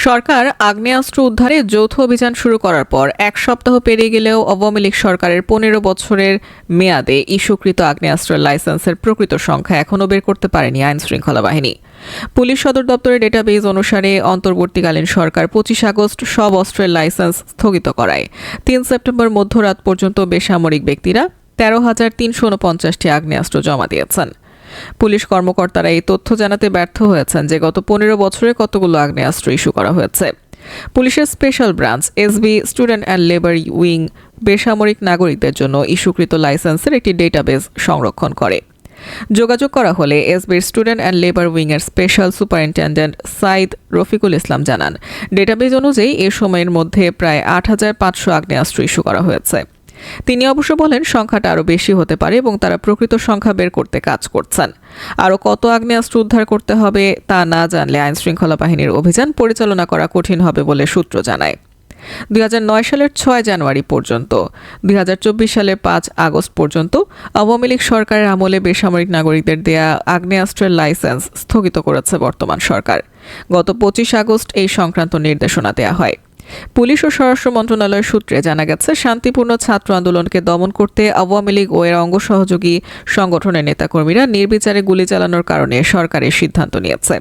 সরকার আগ্নেয়াস্ত্র উদ্ধারে যৌথ অভিযান শুরু করার পর এক সপ্তাহ পেরিয়ে গেলেও আওয়ামী লীগ সরকারের 15 বছরের মেয়াদে ইস্যুকৃত আগ্নেয়াস্ত্রের লাইসেন্সের প্রকৃত সংখ্যা এখনও বের করতে পারেনি আইনশৃঙ্খলা বাহিনী। পুলিশ সদর দপ্তরের ডেটাবেজ অনুসারে অন্তর্বর্তীকালীন সরকার 25 আগস্ট সব অস্ত্রের লাইসেন্স স্থগিত করায় 3 সেপ্টেম্বর মধ্যরাত পর্যন্ত বেসামরিক ব্যক্তিরা 13,349টি আগ্নেয়াস্ত্র জমা দিয়েছেন। পুলিশ কর্মকর্তারা এই তথ্য জানাতে ব্যর্থ হয়েছেন যে গত 15 বছরে কতগুলো আগ্নেয়াস্ত্র ইস্যু করা হয়েছে। পুলিশের special branch SB student and labour wing বেসামরিক নাগরিকদের জন্য ইস্যুকৃত লাইসেন্সের একটি ডেটাবেজ সংরক্ষণ করে। যোগাযোগ করা হলে এসবির স্টুডেন্ট অ্যান্ড লেবার উইংয়ের স্পেশাল সুপারিনটেন্ডেন্ট সাইদ রফিকুল ইসলাম জানান, ডেটাবেজ অনুযায়ী এ সময়ের মধ্যে প্রায় 8,500 আগ্নেয়াস্ত্র ইস্যু করা হয়েছে। তিনি অবশ্য বলেন সংখ্যাটা আরও বেশি হতে পারে এবং তারা প্রকৃত সংখ্যা বের করতে কাজ করছেন। আরও কত আগ্নেয়াস্ত্র উদ্ধার করতে হবে তা না জানলে আইনশৃঙ্খলা বাহিনীর অভিযান পরিচালনা করা কঠিন হবে বলে সূত্র জানায়। 2009 সালের 6 জানুয়ারি পর্যন্ত 2024 সালের 5 আগস্ট পর্যন্ত আওয়ামী লীগ সরকারের আমলে বেসামরিক নাগরিকদের দেয়া আগ্নেয়াস্ত্রের লাইসেন্স স্থগিত করেছে বর্তমান সরকার। গত 25 আগস্ট এই সংক্রান্ত নির্দেশনা দেয়া হয়। পুলিশ ও স্বরাষ্ট্র মন্ত্রণালয়ের সূত্রে জানা গেছে, শান্তিপূর্ণ ছাত্র আন্দোলনকে দমন করতে আওয়ামী লীগ ও এর অঙ্গ সহযোগী সংগঠনের নেতাকর্মীরা নির্বিচারে গুলি চালানোর কারণে সরকারের সিদ্ধান্ত নিয়েছে।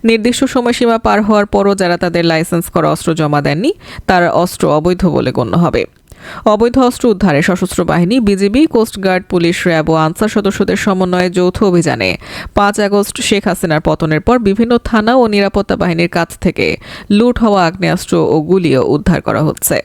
নির্দিষ্ট সময়সীমা পার হওয়ার পরও যারা তাদের লাইসেন্স করা অস্ত্র জমা দেননি তার অস্ত্র অবৈধ বলে গণ্য হবে। অবৈধ অস্ত্র উদ্ধারে সশস্ত্র বাহিনী, বিজিবি, কোস্টগার্ড, পুলিশ, র্যাব ও আনসার সদস্যদের সমন্বয়ে যৌথ অভিযানে 5 আগস্ট শেখ হাসিনার পতনের পর বিভিন্ন থানা ও নিরাপত্তা বাহিনীর কাছ থেকে লুট হওয়া আগ্নেয়াস্ত্র ও গুলিও উদ্ধার করা হচ্ছে।